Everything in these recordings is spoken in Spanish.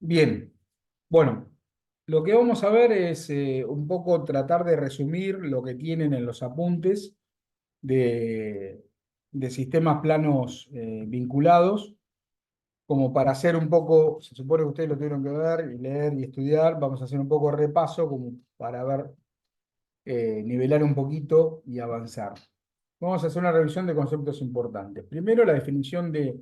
Bien, bueno, lo que vamos a ver es un poco tratar de resumir lo que tienen en los apuntes de, de sistemas planos vinculados, como para hacer un poco, se supone que ustedes lo tuvieron que ver y leer y estudiar, vamos a hacer un poco de repaso como para ver, nivelar un poquito y avanzar. Vamos a hacer una revisión de conceptos importantes. Primero, la definición de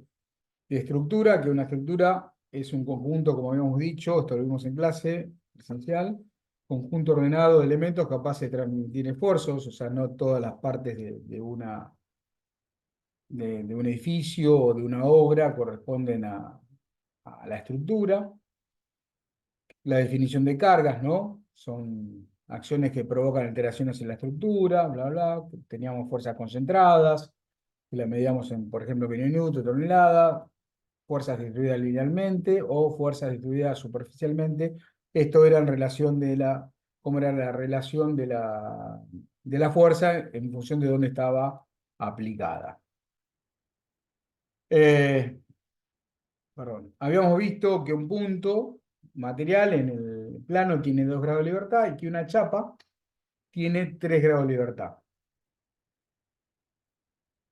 estructura, que una estructura es un conjunto, como habíamos dicho, esto lo vimos en clase presencial, conjunto ordenado de elementos capaces de transmitir esfuerzos, o sea, no todas las partes de un edificio o de una obra corresponden a la estructura. La definición de cargas, ¿no? Son acciones que provocan alteraciones en la estructura, bla, bla. Teníamos fuerzas concentradas, que la medíamos en, por ejemplo, kilonewton, tonelada, fuerzas distribuidas linealmente o fuerzas distribuidas superficialmente. Esto era en relación cómo era la relación de la fuerza en función de dónde estaba aplicada. Eh, Perdón. Habíamos visto que un punto material en el plano tiene 2 grados de libertad y que una chapa tiene 3 grados de libertad.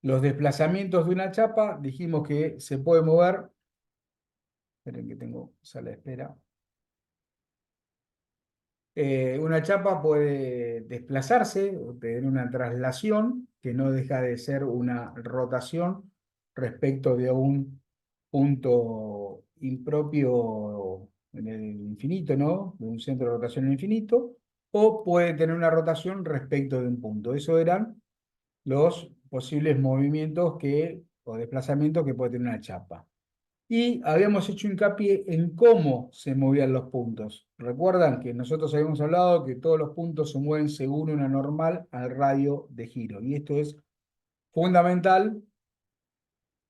Los desplazamientos de una chapa dijimos que se puede mover. Esperen que tengo sala de espera. Una chapa puede desplazarse o tener una traslación que no deja de ser una rotación respecto de un punto impropio en el infinito, ¿no? De un centro de rotación en el infinito, o puede tener una rotación respecto de un punto. Esos eran los posibles movimientos o desplazamientos que puede tener una chapa. Y habíamos hecho hincapié en cómo se movían los puntos. Recuerdan que nosotros habíamos hablado que todos los puntos se mueven según una normal al radio de giro. Y esto es fundamental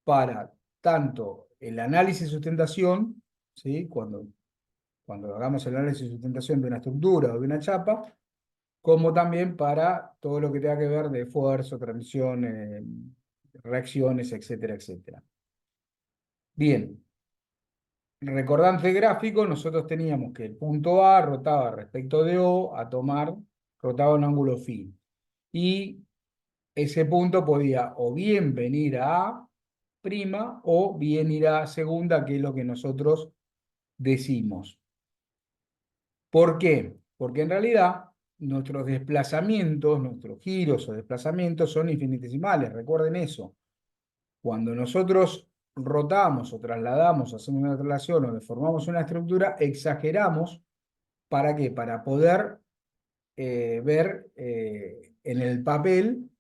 para tanto el análisis de sustentación, ¿sí? Cuando hagamos el análisis de sustentación de una estructura o de una chapa, como también para todo lo que tenga que ver de esfuerzo, transmisión, reacciones, etcétera, etcétera. Bien. Recordando el gráfico, nosotros teníamos que el punto A rotaba respecto de O a tomar, rotaba un ángulo phi. Y ese punto podía o bien venir a A prima o bien ir a segunda, que es lo que nosotros decimos. ¿Por qué? Porque en realidad nuestros desplazamientos, nuestros giros o desplazamientos son infinitesimales, recuerden eso. Cuando nosotros rotamos o trasladamos, hacemos una traslación o deformamos una estructura, exageramos. ¿Para qué? Para poder ver en el papel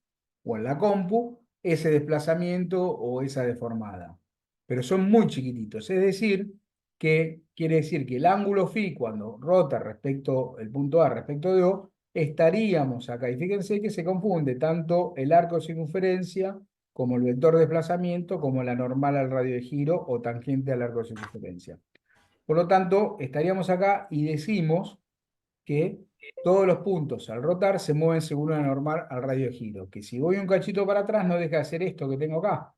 o en la compu ese desplazamiento o esa deformada. Pero son muy chiquititos. Es decir, que quiere decir que el ángulo phi, cuando rota respecto, el punto A respecto de O, estaríamos acá. Y fíjense que se confunde tanto el arco de circunferencia como el vector de desplazamiento, como la normal al radio de giro o tangente al arco de circunferencia. Por lo tanto, estaríamos acá y decimos que todos los puntos al rotar se mueven según una normal al radio de giro, que si voy un cachito para atrás no deja de hacer esto que tengo acá.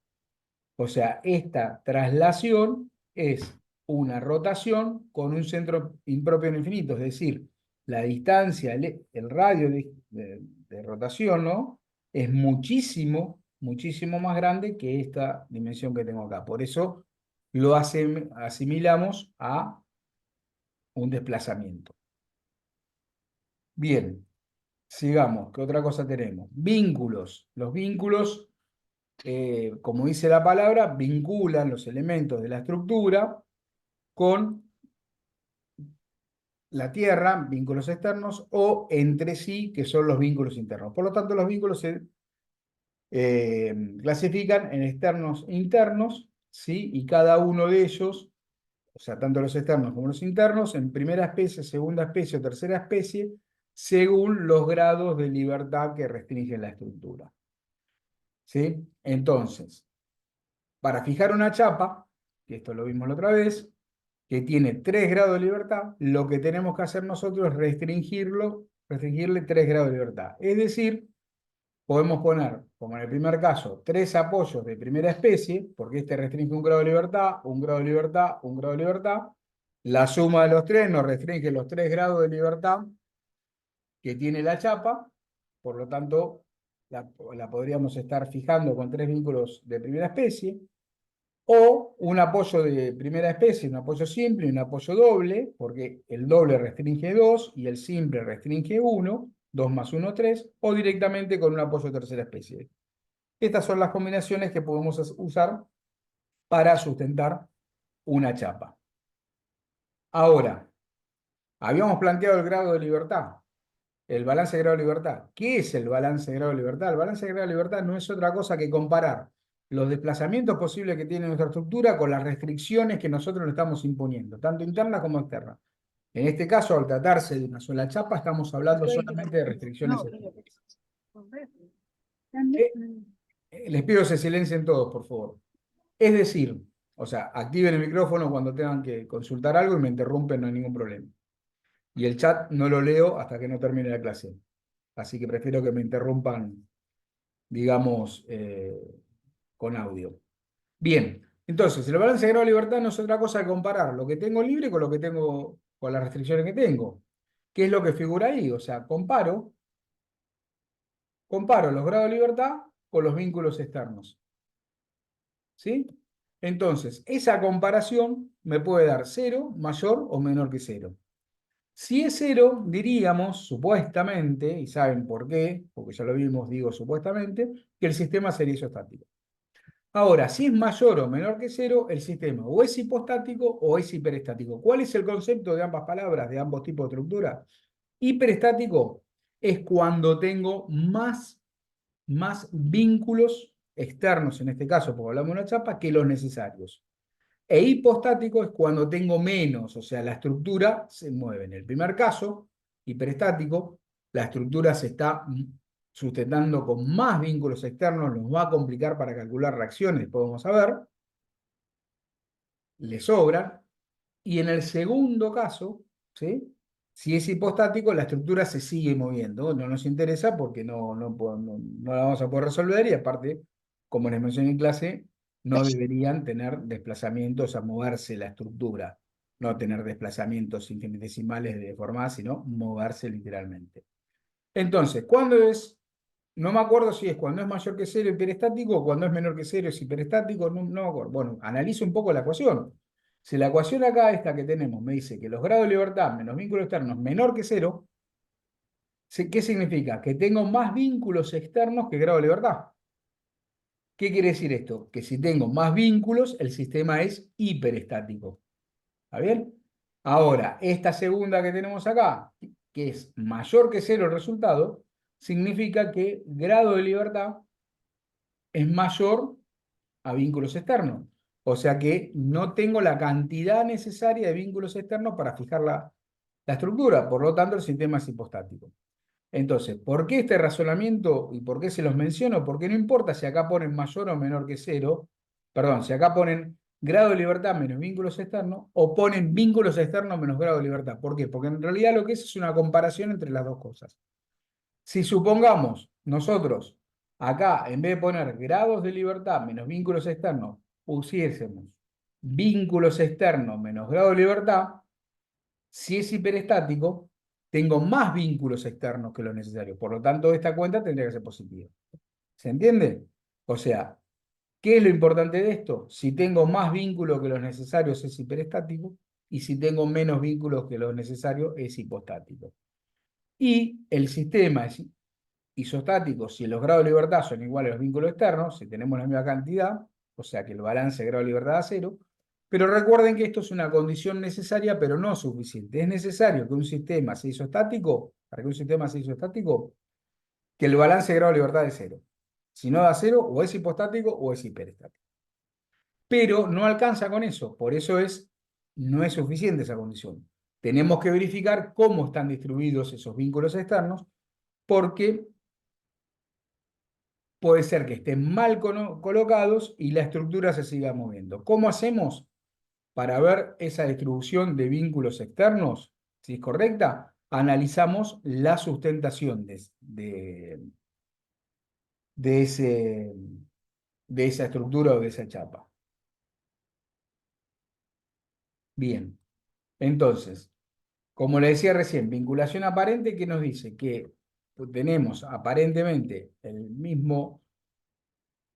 O sea, esta traslación es una rotación con un centro impropio en infinito, es decir, la distancia, el radio de rotación, ¿no? Es muchísimo, muchísimo más grande que esta dimensión que tengo acá. Por eso lo asimilamos a un desplazamiento. Bien, sigamos. ¿Qué otra cosa tenemos? Vínculos. Los vínculos, como dice la palabra, vinculan los elementos de la estructura con la Tierra, vínculos externos, o entre sí, que son los vínculos internos. Por lo tanto, los vínculos se clasifican en externos e internos, ¿sí? Y cada uno de ellos, o sea, tanto los externos como los internos, en primera especie, segunda especie o tercera especie, según los grados de libertad que restringen la estructura. ¿Sí? Entonces, para fijar una chapa, que esto lo vimos la otra vez, que tiene 3 grados de libertad, lo que tenemos que hacer nosotros es restringirle 3 grados de libertad. Es decir, podemos poner, como en el primer caso, 3 apoyos de primera especie, porque este restringe 1 grado de libertad, 1 grado de libertad, 1 grado de libertad, La suma de los tres nos restringe los 3 grados de libertad que tiene la chapa, por lo tanto, la podríamos estar fijando con 3 vínculos de primera especie, o un apoyo de primera especie, un apoyo simple y un apoyo doble, porque el doble restringe 2 y el simple restringe 1, 2 más 1, 3, o directamente con un apoyo de tercera especie. Estas son las combinaciones que podemos usar para sustentar una chapa. Ahora, habíamos planteado el grado de libertad. El balance de grado de libertad. ¿Qué es el balance de grado de libertad? El balance de grado de libertad no es otra cosa que comparar los desplazamientos posibles que tiene nuestra estructura con las restricciones que nosotros le estamos imponiendo, tanto internas como externas. En este caso, al tratarse de una sola chapa, estamos hablando solamente de restricciones externas. Eh, Les pido que se silencien todos, por favor. Es decir, o sea, activen el micrófono cuando tengan que consultar algo y me interrumpen, no hay ningún problema. Y el chat no lo leo hasta que no termine la clase. Así que prefiero que me interrumpan, digamos, con audio. Bien, entonces, el balance de grado de libertad no es otra cosa que comparar lo que tengo libre con lo que tengo, con las restricciones que tengo. ¿Qué es lo que figura ahí? O sea, comparo los grados de libertad con los vínculos externos. ¿Sí? Entonces, esa comparación me puede dar 0, mayor o menor que 0. Si es 0, diríamos, supuestamente, y saben por qué, porque ya lo vimos, digo supuestamente, que el sistema sería isostático. Ahora, si es mayor o menor que 0, el sistema o es hipostático o es hiperestático. ¿Cuál es el concepto de ambas palabras, de ambos tipos de estructura? Hiperestático es cuando tengo más vínculos externos, en este caso, porque hablamos de una chapa, que los necesarios. E hipostático es cuando tengo menos, o sea, la estructura se mueve. En el primer caso, hiperestático, la estructura se está sustentando con más vínculos externos, nos va a complicar para calcular reacciones, podemos saber, le sobra. Y en el segundo caso, ¿sí? Si es hipostático, la estructura se sigue moviendo. No nos interesa porque no la vamos a poder resolver y aparte, como les mencioné en clase, no deberían tener desplazamientos a moverse la estructura, no tener desplazamientos infinitesimales de deformar, sino moverse literalmente. Entonces, ¿cuándo es? No me acuerdo si es cuando es mayor que cero hiperestático o cuando es menor que cero es hiperestático, no me acuerdo. Bueno, analizo un poco la ecuación. Si la ecuación acá, esta que tenemos, me dice que los grados de libertad menos vínculos externos menor que cero, ¿qué significa? Que tengo más vínculos externos que grado de libertad. ¿Qué quiere decir esto? Que si tengo más vínculos, el sistema es hiperestático. ¿Está bien? Ahora, esta segunda que tenemos acá, que es mayor que cero el resultado, significa que grado de libertad es mayor a vínculos externos. O sea que no tengo la cantidad necesaria de vínculos externos para fijar la estructura, por lo tanto el sistema es hipostático. Entonces, ¿por qué este razonamiento y por qué se los menciono? Porque no importa si acá ponen mayor o menor que cero, perdón, si acá ponen grado de libertad menos vínculos externos o ponen vínculos externos menos grado de libertad. ¿Por qué? Porque en realidad lo que es una comparación entre las dos cosas. Si supongamos nosotros acá, en vez de poner grados de libertad menos vínculos externos, pusiésemos vínculos externos menos grado de libertad, si es hiperestático, tengo más vínculos externos que los necesarios. Por lo tanto, esta cuenta tendría que ser positiva. ¿Se entiende? O sea, ¿qué es lo importante de esto? Si tengo más vínculos que los necesarios es hiperestático y si tengo menos vínculos que los necesarios es hipostático. Y el sistema es isostáticos, si los grados de libertad son iguales a los vínculos externos, si tenemos la misma cantidad, o sea que el balance de grado de libertad da cero, pero recuerden que esto es una condición necesaria, pero no suficiente. Es necesario que un sistema sea isostático, para que un sistema sea isostático, que el balance de grado de libertad es cero. Si no da cero, o es hipostático o es hiperestático. Pero no alcanza con eso, por eso no es suficiente esa condición. Tenemos que verificar cómo están distribuidos esos vínculos externos, porque puede ser que estén mal colocados y la estructura se siga moviendo. ¿Cómo hacemos para ver esa distribución de vínculos externos? Si es correcta, analizamos la sustentación de, ese, de esa estructura o de esa chapa. Bien. Entonces, como le decía recién, vinculación aparente, ¿qué nos dice? Que tenemos aparentemente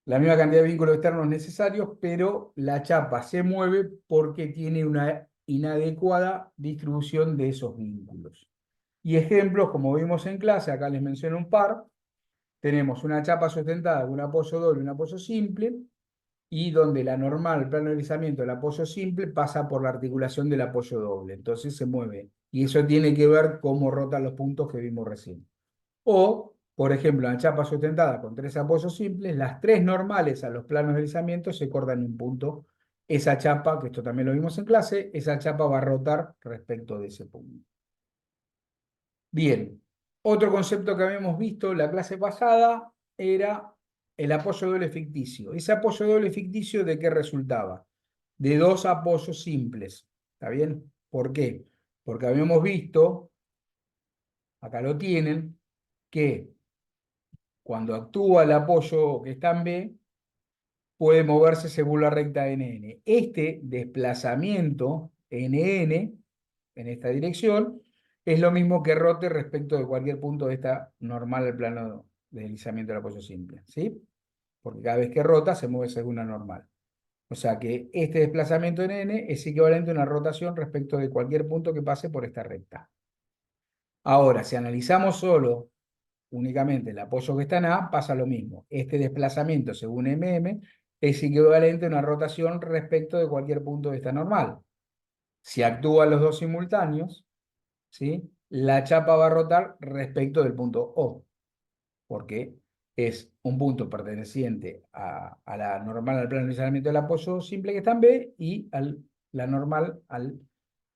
la misma cantidad de vínculos externos necesarios, pero la chapa se mueve porque tiene una inadecuada distribución de esos vínculos. Y ejemplos, como vimos en clase, acá les menciono un par, tenemos una chapa sustentada con un apoyo doble y un apoyo simple, y donde la normal, el plano de deslizamiento del apoyo simple pasa por la articulación del apoyo doble, entonces se mueve. Y eso tiene que ver cómo rotan los puntos que vimos recién. O, por ejemplo, en la chapa sustentada con tres apoyos simples, las tres normales a los planos de deslizamiento se cortan en un punto. Esa chapa, que esto también lo vimos en clase, esa chapa va a rotar respecto de ese punto. Bien, otro concepto que habíamos visto la clase pasada era el apoyo doble ficticio. Ese apoyo doble ficticio, ¿de qué resultaba? De dos apoyos simples. ¿Está bien? ¿Por qué? Porque habíamos visto, acá lo tienen, que cuando actúa el apoyo que está en B, puede moverse según la recta NN. Este desplazamiento NN, en esta dirección, es lo mismo que rote respecto de cualquier punto de esta normal al plano de deslizamiento del apoyo simple, ¿sí? Porque cada vez que rota se mueve según la normal. O sea que este desplazamiento NN es equivalente a una rotación respecto de cualquier punto que pase por esta recta. Ahora, si analizamos solo únicamente el apoyo que está en A, pasa lo mismo. Este desplazamiento, según MM, es equivalente a una rotación respecto de cualquier punto de esta normal. Si actúan los dos simultáneos, ¿sí? La chapa va a rotar respecto del punto O, porque es un punto perteneciente a la normal al plano de deslizamiento del apoyo simple que está en B y la normal al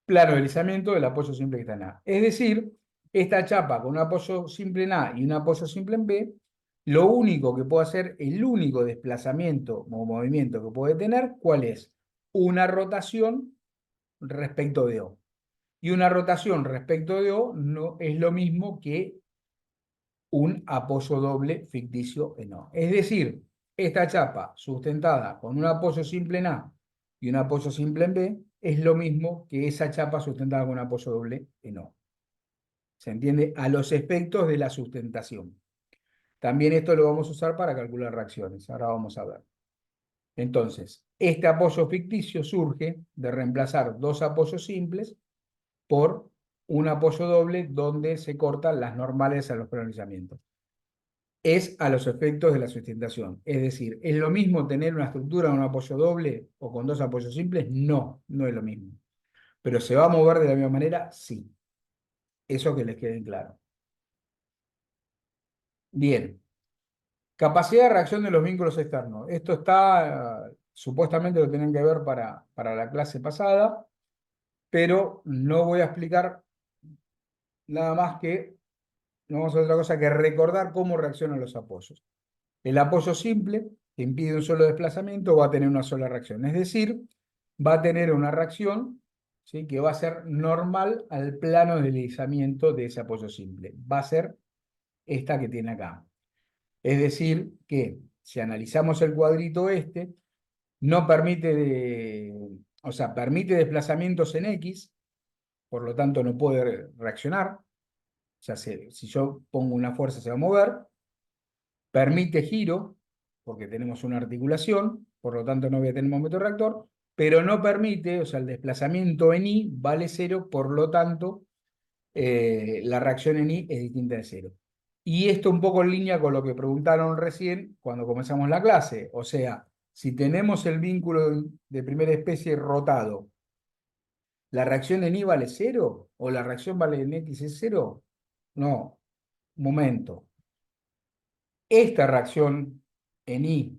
plano de deslizamiento del apoyo simple que está en A. Es decir, esta chapa con un apoyo simple en A y un apoyo simple en B, lo único que puede hacer, el único desplazamiento o movimiento que puede tener, ¿cuál es? Una rotación respecto de O. Y una rotación respecto de O no es lo mismo que un apoyo doble ficticio en O. Es decir, esta chapa sustentada con un apoyo simple en A y un apoyo simple en B es lo mismo que esa chapa sustentada con un apoyo doble en O. ¿Se entiende? A los efectos de la sustentación. También esto lo vamos a usar para calcular reacciones. Ahora vamos a ver. Entonces, este apoyo ficticio surge de reemplazar dos apoyos simples por un apoyo doble donde se cortan las normales a los pronunciamientos. Es a los efectos de la sustentación. Es decir, ¿es lo mismo tener una estructura con un apoyo doble o con dos apoyos simples? No, no es lo mismo. ¿Pero se va a mover de la misma manera? Sí. Eso que les quede claro. Bien. Capacidad de reacción de los vínculos externos. Esto está, supuestamente lo tienen que ver para la clase pasada, pero no voy a explicar nada más que, no vamos a hacer otra cosa que recordar cómo reaccionan los apoyos. El apoyo simple, que impide un solo desplazamiento, va a tener una sola reacción. Es decir, va a tener una reacción, ¿sí?, que va a ser normal al plano de deslizamiento de ese apoyo simple. Va a ser esta que tiene acá. Es decir, que si analizamos el cuadrito este, no permite o sea, permite desplazamientos en X, por lo tanto no puede reaccionar. O sea, si yo pongo una fuerza se va a mover. Permite giro, porque tenemos una articulación, por lo tanto no voy a tener momento reactor, pero no permite, o sea, el desplazamiento en I vale cero, por lo tanto, la reacción en I es distinta de cero. Y esto un poco en línea con lo que preguntaron recién cuando comenzamos la clase. O sea, si tenemos el vínculo de primera especie rotado, ¿la reacción en I vale cero? ¿O la reacción vale en X es cero? No, momento. Esta reacción en Y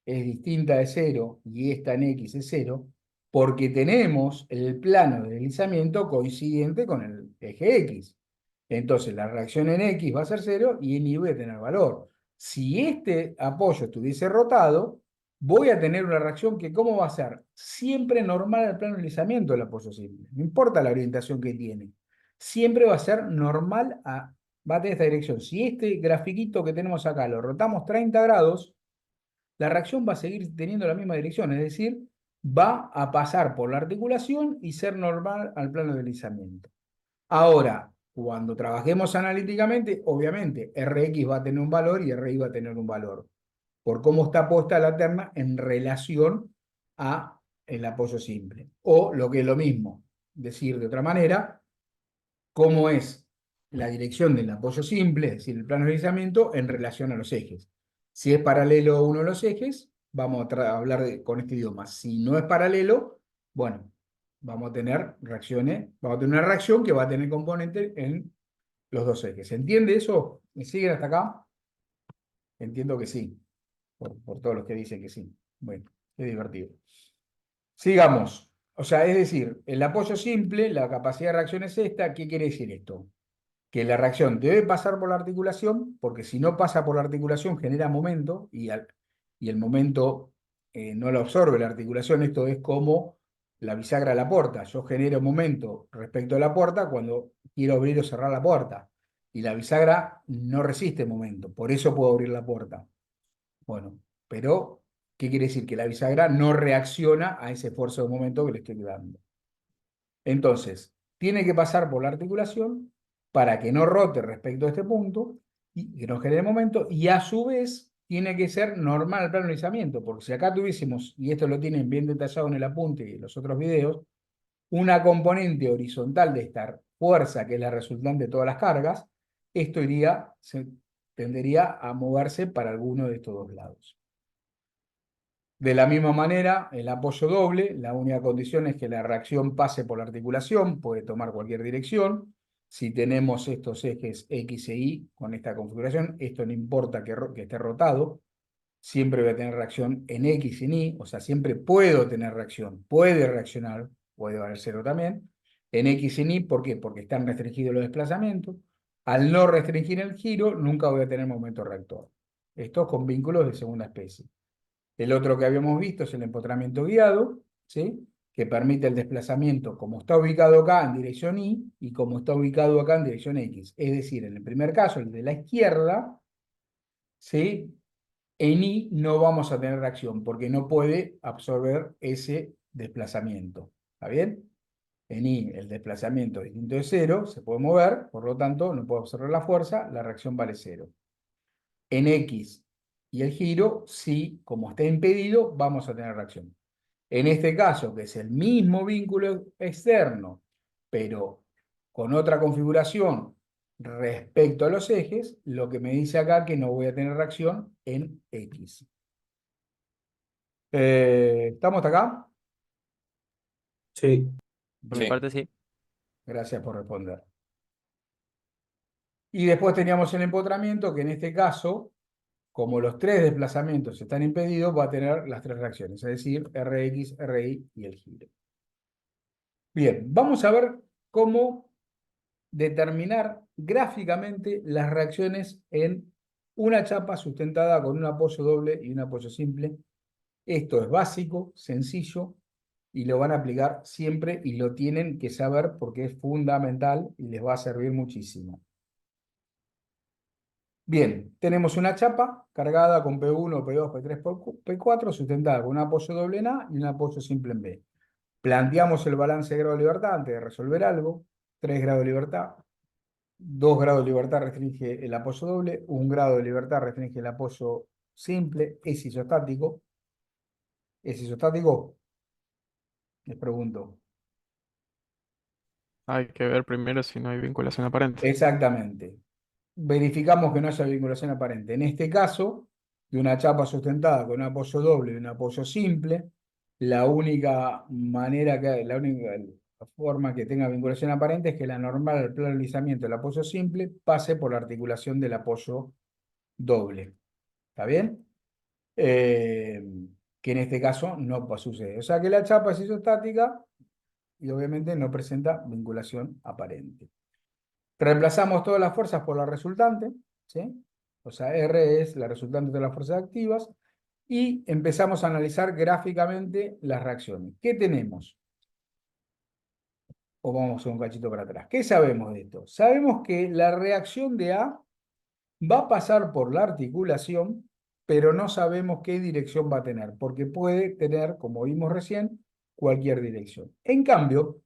es distinta de cero y esta en X es cero, porque tenemos el plano de deslizamiento coincidente con el eje X. Entonces la reacción en X va a ser cero y en Y voy a tener valor. Si este apoyo estuviese rotado, voy a tener una reacción que, ¿cómo va a ser? Siempre normal al plano de deslizamiento del apoyo simple. No importa la orientación que tiene. Siempre va a ser normal va a tener esta dirección. Si este grafiquito que tenemos acá lo rotamos 30 grados, la reacción va a seguir teniendo la misma dirección, es decir, va a pasar por la articulación y ser normal al plano de deslizamiento. Ahora, cuando trabajemos analíticamente, obviamente Rx va a tener un valor y Ri va a tener un valor, por cómo está puesta la terna en relación a el apoyo simple. O lo que es lo mismo, decir de otra manera, cómo es la dirección del apoyo simple, es decir, el plano de deslizamiento, en relación a los ejes. Si es paralelo a uno de los ejes, vamos a hablar con este idioma. Si no es paralelo, bueno, vamos a tener reacciones, vamos a tener una reacción que va a tener componente en los dos ejes. ¿Se entiende eso? ¿Me siguen hasta acá? Entiendo que sí, por todos los que dicen que sí. Bueno, qué divertido. Sigamos. O sea, es decir, el apoyo simple, la capacidad de reacción es esta. ¿Qué quiere decir esto? Que la reacción debe pasar por la articulación, porque si no pasa por la articulación genera momento, y el momento no lo absorbe la articulación. Esto es como la bisagra a la puerta. Yo genero momento respecto a la puerta cuando quiero abrir o cerrar la puerta, y la bisagra no resiste momento, por eso puedo abrir la puerta. Bueno, pero, ¿qué quiere decir? Que la bisagra no reacciona a ese esfuerzo de momento que le estoy dando. Entonces, tiene que pasar por la articulación para que no rote respecto a este punto y que no genere momento, y a su vez tiene que ser normal el plano de deslizamiento, porque si acá tuviésemos, y esto lo tienen bien detallado en el apunte y en los otros videos, una componente horizontal de esta fuerza, que es la resultante de todas las cargas, esto tendería a moverse para alguno de estos dos lados. De la misma manera, el apoyo doble, la única condición es que la reacción pase por la articulación, puede tomar cualquier dirección. Si tenemos estos ejes X e Y con esta configuración, esto no importa que esté rotado, siempre voy a tener reacción en X y en Y, o sea, siempre puedo tener reacción, puede reaccionar, puede valer cero también, en X y en Y. ¿Por qué? Porque están restringidos los desplazamientos. Al no restringir el giro, nunca voy a tener momento reactor. Esto con vínculos de segunda especie. El otro que habíamos visto es el empotramiento guiado, ¿sí? Que permite el desplazamiento como está ubicado acá en dirección Y y como está ubicado acá en dirección X. Es decir, en el primer caso, el de la izquierda, ¿sí? En Y no vamos a tener reacción porque no puede absorber ese desplazamiento. ¿Está bien? En Y el desplazamiento distinto de cero, se puede mover, por lo tanto no puede absorber la fuerza, la reacción vale cero. En X y el giro, sí, como está impedido, vamos a tener reacción. En este caso, que es el mismo vínculo externo, pero con otra configuración respecto a los ejes, lo que me dice acá que no voy a tener reacción en X. ¿Estamos hasta acá? Sí. Por mi Bien, parte, sí. gracias por responder. Y después teníamos el empotramiento, que en este caso, como los tres desplazamientos están impedidos, va a tener las tres reacciones, es decir, Rx, Ri y el giro. Bien, vamos a ver cómo determinar gráficamente las reacciones en una chapa sustentada con un apoyo doble y un apoyo simple. Esto es básico, sencillo, y lo van a aplicar siempre y lo tienen que saber porque es fundamental y les va a servir muchísimo. Bien, tenemos una chapa cargada con P1, P2, P3, P4, sustentada con un apoyo doble en A y un apoyo simple en B. Planteamos el balance de grado de libertad antes de resolver algo. 3 grados de libertad, 2 grados de libertad restringe el apoyo doble, 1 grado de libertad restringe el apoyo simple. ¿Es isostático? ¿Es isostático? Les pregunto. Hay que ver primero si no hay vinculación aparente. Exactamente. Verificamos que no haya vinculación aparente. En este caso, de una chapa sustentada con un apoyo doble y un apoyo simple, la única manera la única forma que tenga vinculación aparente es que la normal al plano de deslizamiento del apoyo simple pase por la articulación del apoyo doble. ¿Está bien? Eh, que en este caso no sucede. O sea que la chapa es isostática y obviamente no presenta vinculación aparente. Reemplazamos todas las fuerzas por la resultante, ¿sí? O sea, R es la resultante de las fuerzas activas, y empezamos a analizar gráficamente las reacciones. ¿Qué tenemos? O vamos un cachito para atrás. ¿Qué sabemos de esto? Sabemos que la reacción de A va a pasar por la articulación, pero no sabemos qué dirección va a tener, porque puede tener, como vimos recién, cualquier dirección. En cambio,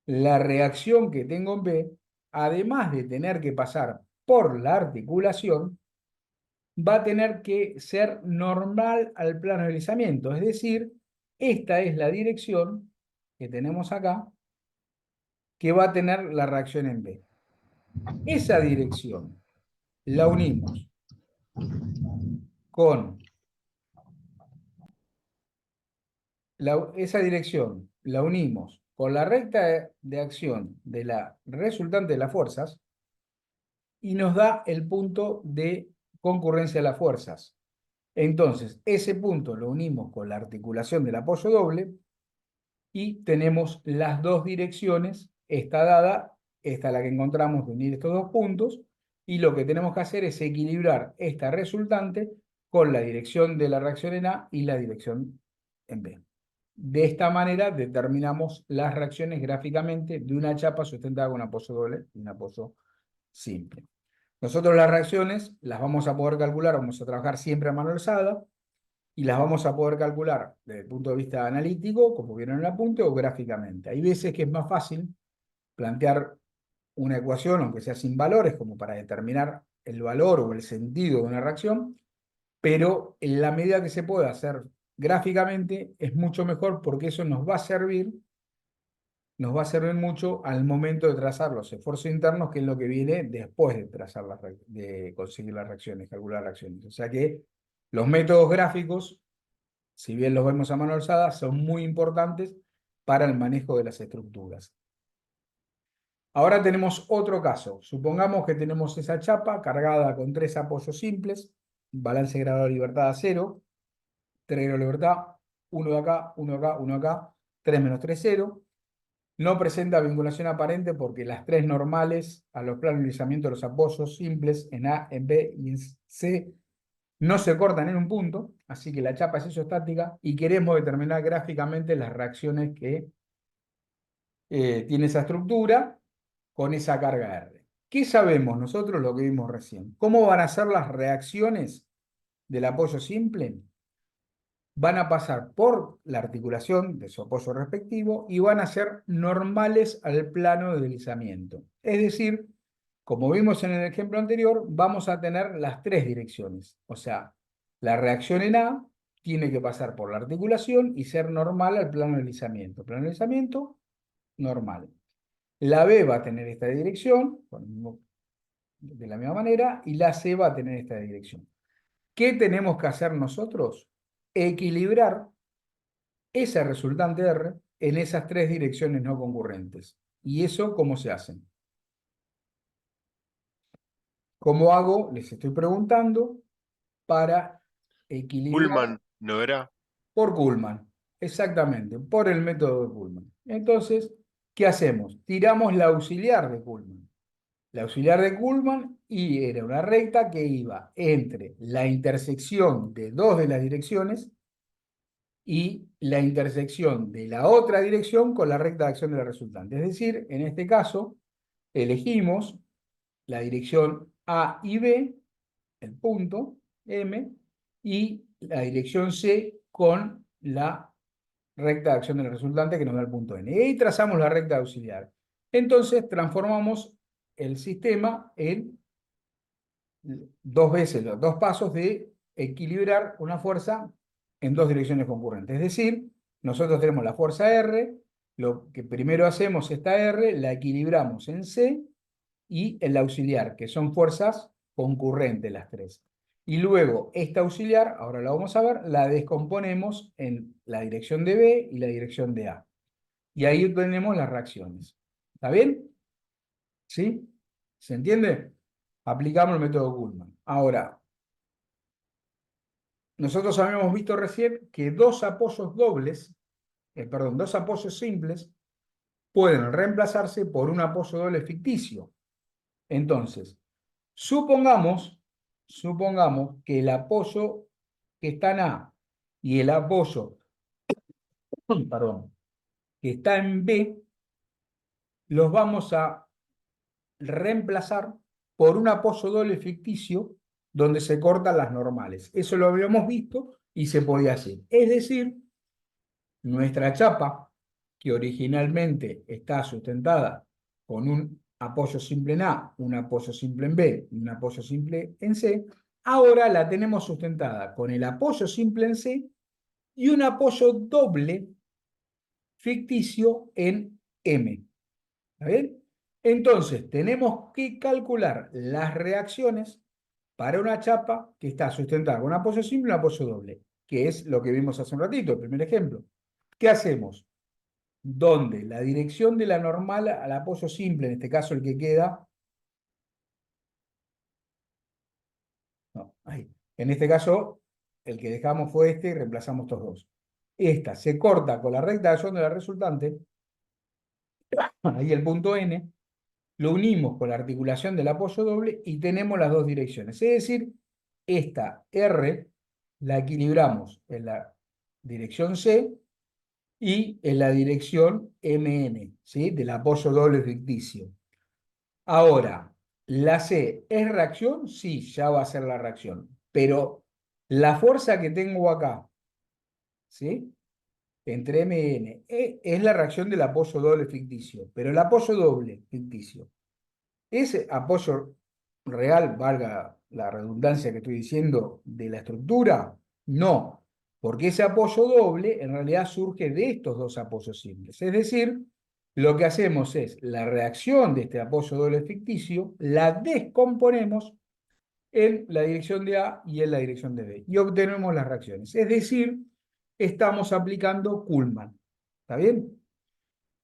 la reacción que tengo en B, además de tener que pasar por la articulación, va a tener que ser normal al plano de deslizamiento. Es decir, esta es la dirección que tenemos acá, que va a tener la reacción en B. Esa dirección la unimos con esa dirección la unimos con la recta de acción de la resultante de las fuerzas y nos da el punto de concurrencia de las fuerzas. Entonces, ese punto lo unimos con la articulación del apoyo doble y tenemos las dos direcciones, esta dada, esta es la que encontramos de unir estos dos puntos, y lo que tenemos que hacer es equilibrar esta resultante con la dirección de la reacción en A y la dirección en B. De esta manera determinamos las reacciones gráficamente de una chapa sustentada con un apoyo doble y un apoyo simple. Nosotros las reacciones las vamos a poder calcular, vamos a trabajar siempre a mano alzada, y las vamos a poder calcular desde el punto de vista analítico, como vieron en el apunte, o gráficamente. Hay veces que es más fácil plantear una ecuación, aunque sea sin valores, como para determinar el valor o el sentido de una reacción, pero en la medida que se pueda hacer gráficamente es mucho mejor porque eso nos va a servir mucho al momento de trazar los esfuerzos internos, que es lo que viene después de trazar de conseguir las reacciones, calcular reacciones. O sea que los métodos gráficos, si bien los vemos a mano alzada, son muy importantes para el manejo de las estructuras. Ahora tenemos otro caso. Supongamos que tenemos esa chapa cargada con 3 apoyos simples, balance de grado de libertad a 0, 3 grados de libertad, 1 de acá, 1 de acá, 1 de acá, 3 menos 3, 0. No presenta vinculación aparente porque las 3 normales a los planos de deslizamiento de los apoyos simples en A, en B y en C no se cortan en un punto, así que la chapa es isostática y queremos determinar gráficamente las reacciones que tiene esa estructura con esa carga R. ¿Qué sabemos nosotros? Lo que vimos recién. ¿Cómo van a ser las reacciones del apoyo simple? Van a pasar por la articulación de su apoyo respectivo y van a ser normales al plano de deslizamiento. Es decir, como vimos en el ejemplo anterior, vamos a tener las 3 direcciones. O sea, la reacción en A tiene que pasar por la articulación y ser normal al plano de deslizamiento. Plano de deslizamiento, normal. La B va a tener esta dirección, de la misma manera, y la C va a tener esta dirección. ¿Qué tenemos que hacer nosotros? Equilibrar esa resultante R en esas 3 direcciones no concurrentes. ¿Y eso cómo se hace? ¿Cómo hago? Les estoy preguntando para equilibrar Pullman, ¿no era? por Kuhlmann. Exactamente, por el método de Kuhlmann. Entonces, ¿qué hacemos? Tiramos la auxiliar de Kuhlmann. La auxiliar de Kuhlmann y era una recta que iba entre la intersección de dos de las direcciones y la intersección de la otra dirección con la recta de acción de la resultante. Es decir, en este caso, elegimos la dirección A y B, el punto M, y la dirección C con la recta de acción de la resultante que nos da el punto N. Y ahí trazamos la recta auxiliar. Entonces, transformamos el sistema en dos veces los dos pasos de equilibrar una fuerza en dos direcciones concurrentes. Es decir, nosotros tenemos la fuerza R, lo que primero hacemos esta R, la equilibramos en C y el auxiliar, que son fuerzas concurrentes las tres. Y luego esta auxiliar, ahora la vamos a ver, la descomponemos en la dirección de B y la dirección de A. Y ahí tenemos las reacciones. ¿Está bien? ¿Sí? ¿Se entiende? Aplicamos el método Kuhlmann. Ahora, nosotros habíamos visto recién que dos apoyos dobles, perdón, dos apoyos simples pueden reemplazarse por un apoyo doble ficticio. Entonces, supongamos que el apoyo que está en A y el apoyo, perdón, que está en B, los vamos a reemplazar por un apoyo doble ficticio donde se cortan las normales. Eso lo habíamos visto y se podía hacer. Es decir, nuestra chapa, que originalmente está sustentada con un apoyo simple en A, un apoyo simple en B y un apoyo simple en C, ahora la tenemos sustentada con el apoyo simple en C y un apoyo doble ficticio en M. ¿Está bien? Entonces, tenemos que calcular las reacciones para una chapa que está sustentada con un apoyo simple y un apoyo doble, que es lo que vimos hace un ratito, el primer ejemplo. ¿Qué hacemos? Donde la dirección de la normal al apoyo simple, en este caso el que queda, no, ahí. En este caso, el que dejamos fue este y reemplazamos estos dos. Esta se corta con la recta de acción de la resultante, ahí el punto N, lo unimos con la articulación del apoyo doble y tenemos las dos direcciones. Es decir, esta R la equilibramos en la dirección C y en la dirección MN, ¿sí? Del apoyo doble ficticio. Ahora, ¿la C es reacción? Sí, ya va a ser la reacción. Pero la fuerza que tengo acá, ¿sí? Entre M y N, es la reacción del apoyo doble ficticio. Pero el apoyo doble ficticio, ese apoyo real, valga la redundancia que estoy diciendo, de la estructura, no, porque ese apoyo doble en realidad surge de estos dos apoyos simples. Es decir, lo que hacemos es la reacción de este apoyo doble ficticio, la descomponemos en la dirección de A y en la dirección de B, y obtenemos las reacciones. Es decir, estamos aplicando Kuhlmann. ¿Está bien?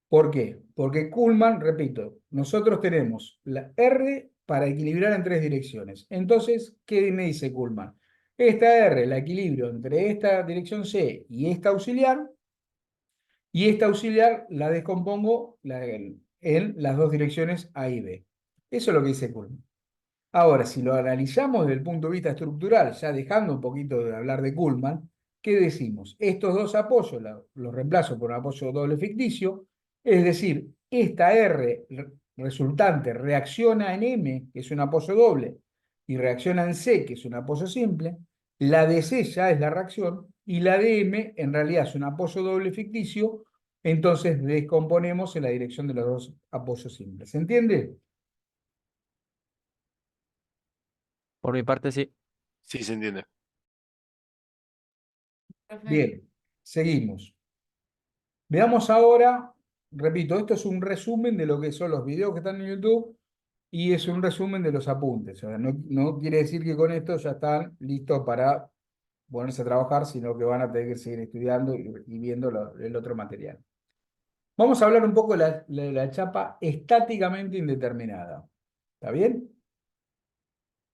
¿Por qué? Porque Kuhlmann, repito, nosotros tenemos la R para equilibrar en tres direcciones. Entonces, ¿qué me dice Kuhlmann? Esta R la equilibrio entre esta dirección C y esta auxiliar, y esta auxiliar la descompongo en las dos direcciones A y B. Eso es lo que dice Kuhlmann. Ahora, si lo analizamos desde el punto de vista estructural, ya dejando un poquito de hablar de Kuhlmann, ¿qué decimos? Estos dos apoyos los reemplazo por un apoyo doble ficticio, es decir, esta R resultante reacciona en M, que es un apoyo doble, y reacciona en C, que es un apoyo simple, la de C ya es la reacción, y la de M en realidad es un apoyo doble ficticio, entonces descomponemos en la dirección de los dos apoyos simples. ¿Se entiende? Por mi parte, sí. Sí, se entiende. Bien, seguimos. Veamos ahora, repito, esto es un resumen de lo que son los videos que están en YouTube y es un resumen de los apuntes. O sea, no quiere decir que con esto ya están listos para ponerse a trabajar, sino que van a tener que seguir estudiando y viendo el otro material. Vamos a hablar un poco de la chapa estáticamente indeterminada. ¿Está bien?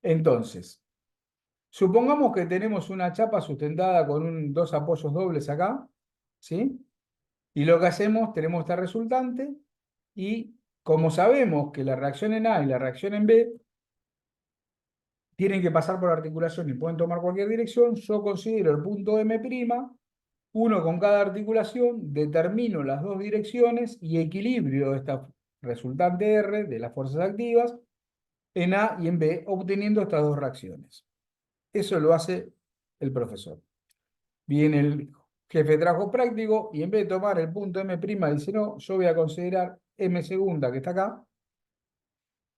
Entonces, supongamos que tenemos una chapa sustentada con dos apoyos dobles acá, ¿sí? Y lo que hacemos, tenemos esta resultante, y como sabemos que la reacción en A y la reacción en B tienen que pasar por articulación y pueden tomar cualquier dirección, yo considero el punto M', uno con cada articulación, determino las dos direcciones y equilibrio esta resultante R de las fuerzas activas en A y en B, obteniendo estas dos reacciones. Eso lo hace el profesor. Viene el jefe de trabajo práctico y en vez de tomar el punto M', dice, no, yo voy a considerar M segunda que está acá,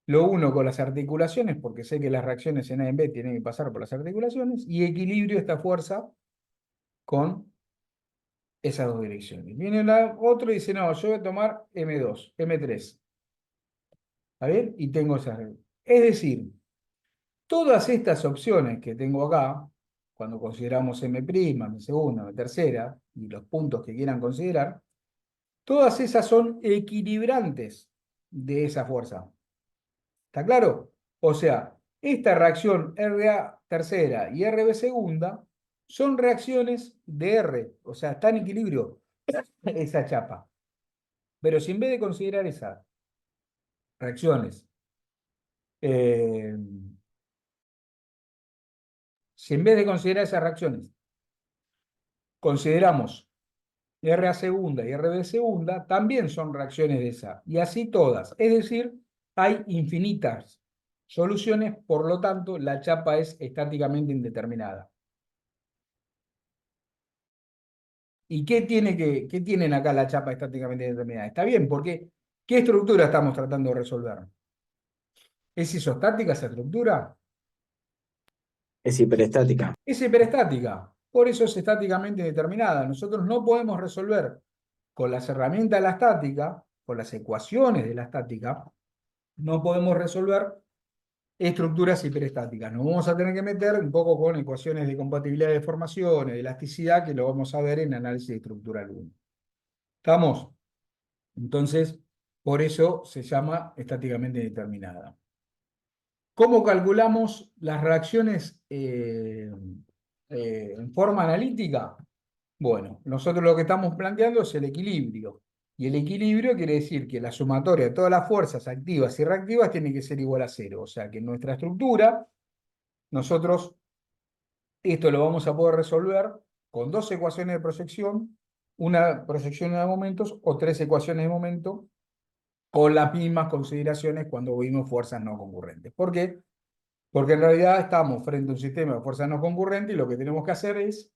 lo uno con las articulaciones, porque sé que las reacciones en A y en B tienen que pasar por las articulaciones, y equilibrio esta fuerza con esas dos direcciones. Viene otro y dice, no, yo voy a tomar M2, M3. ¿Está bien? Y tengo esas. Es decir, todas estas opciones que tengo acá, cuando consideramos M', M segunda, M tercera, y los puntos que quieran considerar, todas esas son equilibrantes de esa fuerza. ¿Está claro? O sea, esta reacción RA tercera y RB segunda son reacciones de R, o sea, está en equilibrio esa chapa. Pero si en vez de considerar esas reacciones, eh, si en vez de considerar esas reacciones, consideramos RA segunda y RB segunda, también son reacciones de esa, y así todas. Es decir, hay infinitas soluciones, por lo tanto, la chapa es estáticamente indeterminada. ¿Y qué tienen acá la chapa estáticamente indeterminada? Está bien, porque ¿qué estructura estamos tratando de resolver? ¿Es isostática esa estructura? Es hiperestática. Es hiperestática, por eso es estáticamente indeterminada. Nosotros no podemos resolver con las herramientas de la estática, con las ecuaciones de la estática, no podemos resolver estructuras hiperestáticas. Nos vamos a tener que meter un poco con ecuaciones de compatibilidad de deformaciones, de elasticidad, que lo vamos a ver en análisis estructural 1. ¿Estamos? Entonces, por eso se llama estáticamente indeterminada. ¿Cómo calculamos las reacciones en forma analítica? Bueno, nosotros lo que estamos planteando es el equilibrio. Y el equilibrio quiere decir que la sumatoria de todas las fuerzas activas y reactivas tiene que ser igual a cero. O sea que en nuestra estructura, nosotros esto lo vamos a poder resolver con dos ecuaciones de proyección, una proyección de momentos o tres ecuaciones de momento con las mismas consideraciones cuando vimos fuerzas no concurrentes. ¿Por qué? Porque en realidad estamos frente a un sistema de fuerzas no concurrentes y lo que tenemos que hacer es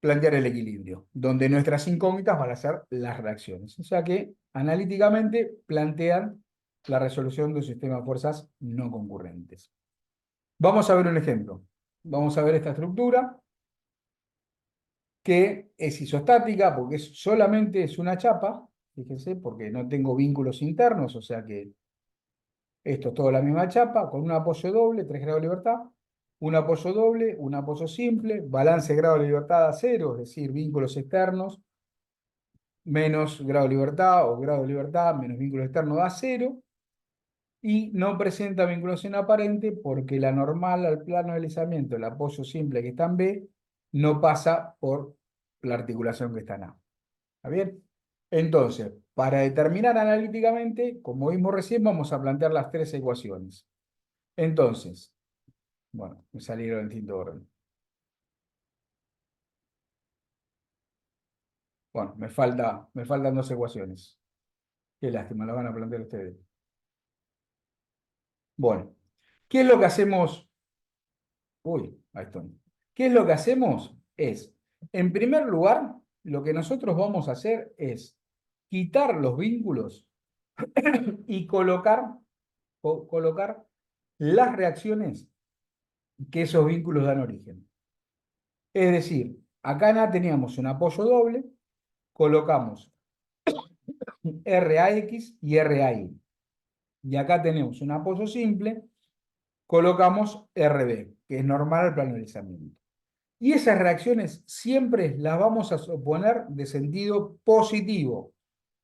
plantear el equilibrio, donde nuestras incógnitas van a ser las reacciones. O sea que analíticamente plantean la resolución de un sistema de fuerzas no concurrentes. Vamos a ver un ejemplo. Vamos a ver esta estructura que es isostática porque solamente es una chapa, fíjense, porque no tengo vínculos internos, o sea que esto es todo la misma chapa, con un apoyo doble, 3 grados de libertad, un apoyo doble, un apoyo simple, balance de grado de libertad a cero, es decir, vínculos externos, menos grado de libertad o grado de libertad menos vínculo externo da cero, y no presenta vinculación aparente porque la normal al plano de deslizamiento, el apoyo simple que está en B, no pasa por la articulación que está en A. ¿Está bien? Entonces, para determinar analíticamente, como vimos recién, vamos a plantear las tres ecuaciones. Entonces, bueno, me salieron en distinto orden. Bueno, me faltan dos ecuaciones. Qué lástima, las van a plantear ustedes. Bueno, ¿qué es lo que hacemos? Uy, ahí estoy. ¿Qué es lo que hacemos? Es, en primer lugar, lo que nosotros vamos a hacer es quitar los vínculos y colocar las reacciones que esos vínculos dan origen. Es decir, acá en A teníamos un apoyo doble, colocamos RAX y RAI. Y acá tenemos un apoyo simple, colocamos RB, que es normal al plano de deslizamiento. Y esas reacciones siempre las vamos a suponer de sentido positivo,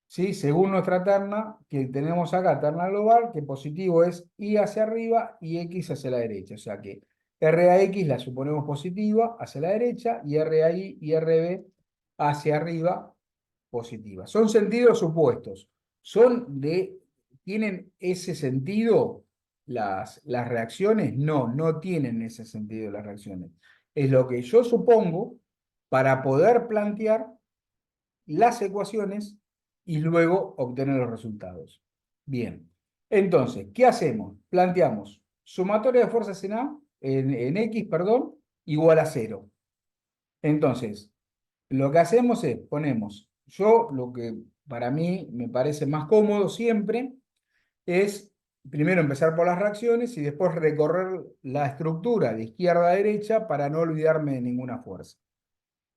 ¿sí? Según nuestra terna que tenemos acá, terna global, que positivo es Y hacia arriba y X hacia la derecha. O sea que RAX la suponemos positiva hacia la derecha y RAI y RB hacia arriba positiva. Son sentidos opuestos. ¿Tienen ese sentido las reacciones? No, no tienen ese sentido las reacciones. Es lo que yo supongo para poder plantear las ecuaciones y luego obtener los resultados. Bien, entonces, ¿qué hacemos? Planteamos sumatoria de fuerzas en A, en X, perdón, igual a cero. Entonces, lo que hacemos es, ponemos, yo lo que para mí me parece más cómodo siempre es primero empezar por las reacciones y después recorrer la estructura de izquierda a derecha para no olvidarme de ninguna fuerza.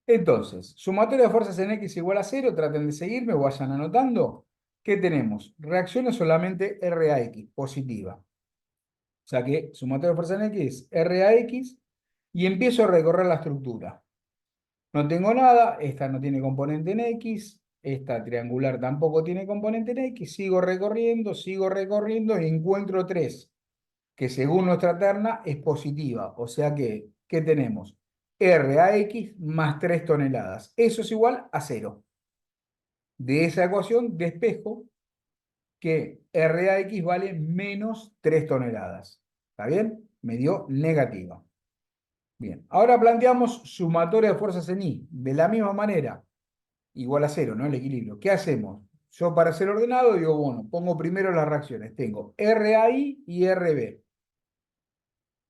Entonces, sumatoria de fuerzas en X igual a cero, traten de seguirme o vayan anotando. ¿Qué tenemos? Reacciones solamente RAX, positiva. O sea que sumatoria de fuerzas en X es RAX y empiezo a recorrer la estructura. No tengo nada, esta no tiene componente en X, esta triangular tampoco tiene componente en X, sigo recorriendo y encuentro 3, que según nuestra terna es positiva. O sea que, ¿qué tenemos? RAX más 3 toneladas. Eso es igual a 0. De esa ecuación despejo que RAX vale menos 3 toneladas. ¿Está bien? Me dio negativa. Bien, ahora planteamos sumatoria de fuerzas en I. De la misma manera, igual a 0, ¿no? El equilibrio. ¿Qué hacemos? Yo para ser ordenado digo, bueno, pongo primero las reacciones. Tengo RAI y RB.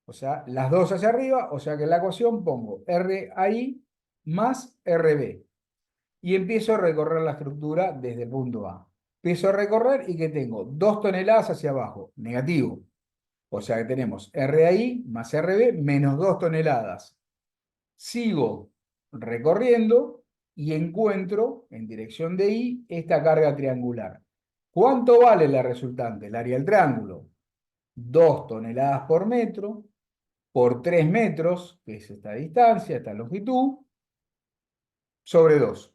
O sea, las dos hacia arriba, o sea que en la ecuación pongo RAI más RB. Y empiezo a recorrer la estructura desde el punto A. Empiezo a recorrer y que tengo 2 toneladas hacia abajo, negativo. O sea que tenemos RAI más RB menos 2 toneladas. Sigo recorriendo y encuentro en dirección de I esta carga triangular. ¿Cuánto vale la resultante? El área del triángulo. 2 toneladas por metro por 3 metros, que es esta distancia, esta longitud, sobre 2,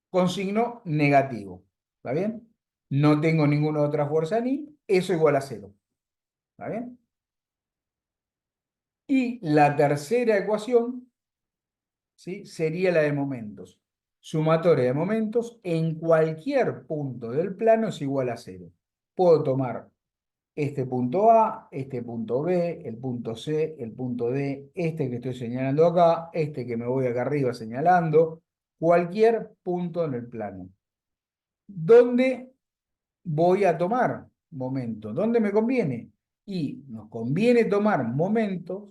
con signo negativo. ¿Está bien? No tengo ninguna otra fuerza ni, eso igual a 0. ¿Está bien? Y la tercera ecuación, ¿sí?, sería la de momentos. Sumatoria de momentos en cualquier punto del plano es igual a 0. Puedo tomar este punto A, este punto B, el punto C, el punto D, este que estoy señalando acá, este que me voy acá arriba señalando, cualquier punto en el plano. ¿Dónde voy a tomar momentos? ¿Dónde me conviene? Y nos conviene tomar momentos,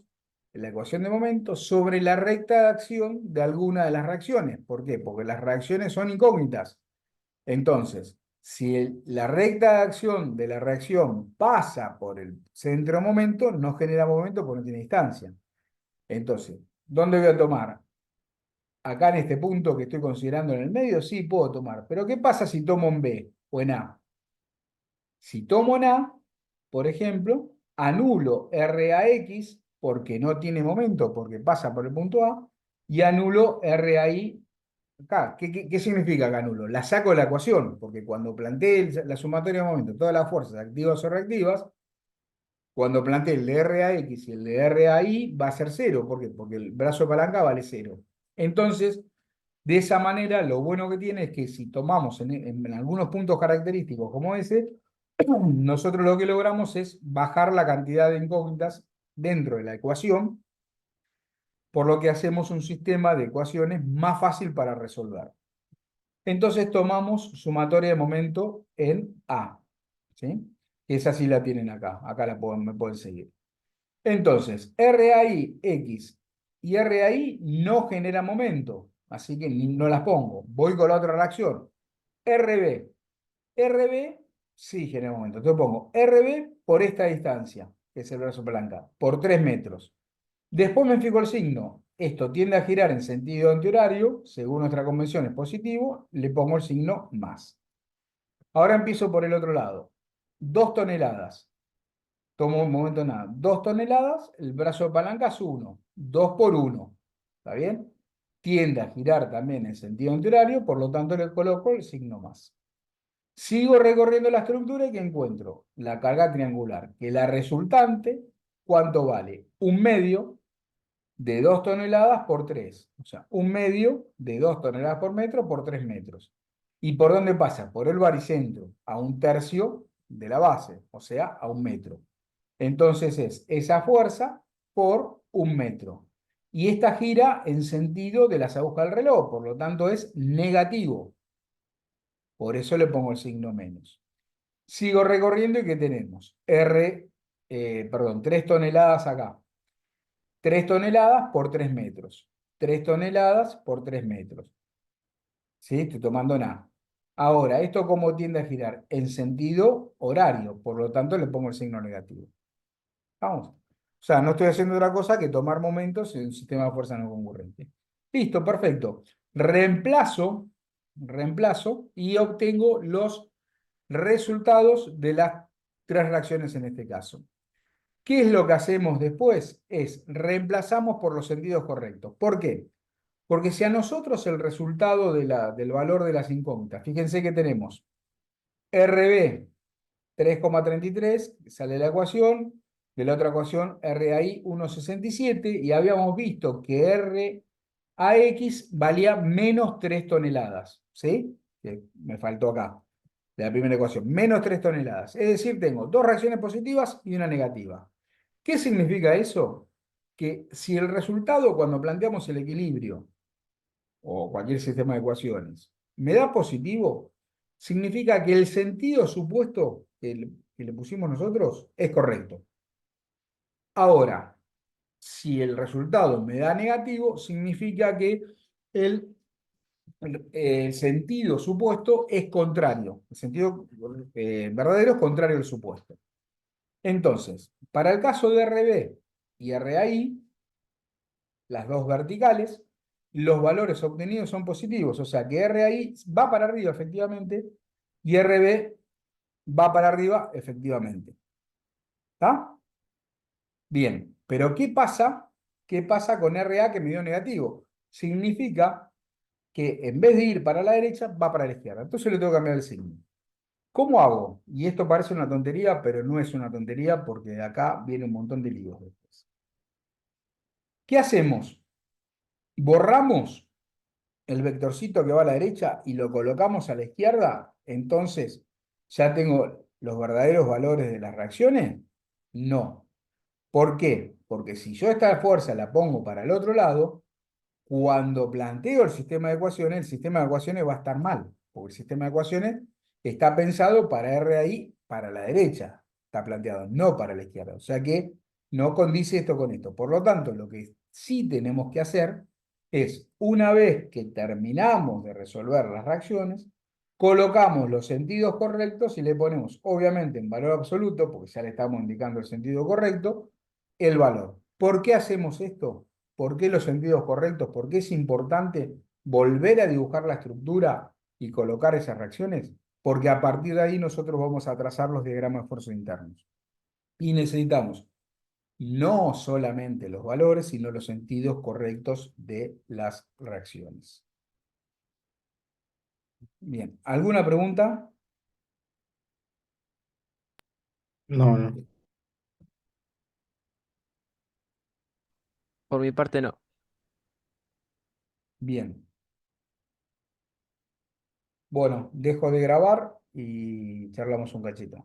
la ecuación de momentos, sobre la recta de acción de alguna de las reacciones. ¿Por qué? Porque las reacciones son incógnitas. Entonces, si la recta de acción de la reacción pasa por el centro de momento, no genera momento porque no tiene distancia. Entonces, ¿dónde voy a tomar? Acá en este punto que estoy considerando en el medio, sí puedo tomar. Pero ¿qué pasa si tomo en B o en A? Si tomo en A, por ejemplo, anulo RAX porque no tiene momento, porque pasa por el punto A, y anulo RAI acá. ¿Qué significa que anulo? La saco de la ecuación, porque cuando planteé la sumatoria de momentos, todas las fuerzas activas o reactivas, cuando planteé el de RAX y el de RAI va a ser 0. ¿Por qué? Porque el brazo de palanca vale 0. Entonces, de esa manera, lo bueno que tiene es que si tomamos en algunos puntos característicos como ese, nosotros lo que logramos es bajar la cantidad de incógnitas dentro de la ecuación, por lo que hacemos un sistema de ecuaciones más fácil para resolver. Entonces tomamos sumatoria de momento en A, ¿sí? Esa sí la tienen acá, acá me pueden seguir. Entonces, RAI X y RAI no genera momento, así que no las pongo. Voy con la otra reacción. RB. RB sí genera momento. Entonces pongo RB por esta distancia, que es el brazo palanca, por 3 metros. Después me fijo el signo. Esto tiende a girar en sentido antihorario, según nuestra convención es positivo, le pongo el signo más. Ahora empiezo por el otro lado. 2 toneladas. Tomo un momento nada. 2 toneladas, el brazo de palanca es 1. 2 por 1. ¿Está bien? Tiende a girar también en sentido antihorario, por lo tanto le coloco el signo más. Sigo recorriendo la estructura y que encuentro la carga triangular, que la resultante, ¿cuánto vale? Un medio de 2 toneladas por 3. O sea, un medio de 2 toneladas por metro por 3 metros. ¿Y por dónde pasa? Por el baricentro, a un tercio de la base, o sea, a un metro. Entonces es esa fuerza por un metro. Y esta gira en sentido de las agujas del reloj, por lo tanto es negativo. Por eso le pongo el signo menos. Sigo recorriendo y ¿qué tenemos? 3 toneladas acá. 3 toneladas por 3 metros. 3 toneladas por 3 metros. ¿Sí? Estoy tomando nada. Ahora, ¿esto cómo tiende a girar? En sentido horario, por lo tanto le pongo el signo negativo. Vamos. O sea, no estoy haciendo otra cosa que tomar momentos en un sistema de fuerza no concurrente. Listo, perfecto. Reemplazo y obtengo los resultados de las 3 reacciones en este caso. ¿Qué es lo que hacemos después? Es reemplazamos por los sentidos correctos. ¿Por qué? Porque si a nosotros el resultado del valor de las incógnitas, fíjense que tenemos RB 3,33, sale la ecuación, de la otra ecuación RAI 1,67, y habíamos visto que RAX valía menos 3 toneladas, ¿sí? Que me faltó acá, de la primera ecuación, menos 3 toneladas. Es decir, tengo 2 reacciones positivas y una negativa. ¿Qué significa eso? Que si el resultado cuando planteamos el equilibrio o cualquier sistema de ecuaciones me da positivo, significa que el sentido supuesto que le pusimos nosotros es correcto. Ahora, Si el resultado me da negativo, significa que el sentido supuesto es contrario. El sentido verdadero es contrario al supuesto. Entonces, para el caso de RB y RAI, las dos verticales, los valores obtenidos son positivos. O sea que RAI va para arriba, efectivamente, y RB va para arriba, efectivamente. ¿Está? Bien, pero ¿qué pasa? ¿Qué pasa con RA que me dio negativo? Significa que en vez de ir para la derecha, va para la izquierda. Entonces le tengo que cambiar el signo. ¿Cómo hago? Y esto parece una tontería, pero no es una tontería porque de acá viene un montón de líos después. ¿Qué hacemos? Borramos el vectorcito que va a la derecha y lo colocamos a la izquierda. Entonces, ¿ya tengo los verdaderos valores de las reacciones? No. ¿Por qué? Porque si yo esta fuerza la pongo para el otro lado, cuando planteo el sistema de ecuaciones va a estar mal, porque el sistema de ecuaciones está pensado para RI para la derecha, está planteado, no para la izquierda. O sea que no condice esto con esto. Por lo tanto, lo que sí tenemos que hacer es, una vez que terminamos de resolver las reacciones, colocamos los sentidos correctos y le ponemos, obviamente en valor absoluto, porque ya le estamos indicando el sentido correcto, el valor. ¿Por qué hacemos esto? ¿Por qué los sentidos correctos? ¿Por qué es importante volver a dibujar la estructura y colocar esas reacciones? Porque a partir de ahí nosotros vamos a trazar los diagramas de esfuerzos internos. Y necesitamos no solamente los valores, sino los sentidos correctos de las reacciones. Bien, ¿alguna pregunta? No, no. Por mi parte no. Bien. Bueno, dejo de grabar y charlamos un cachito.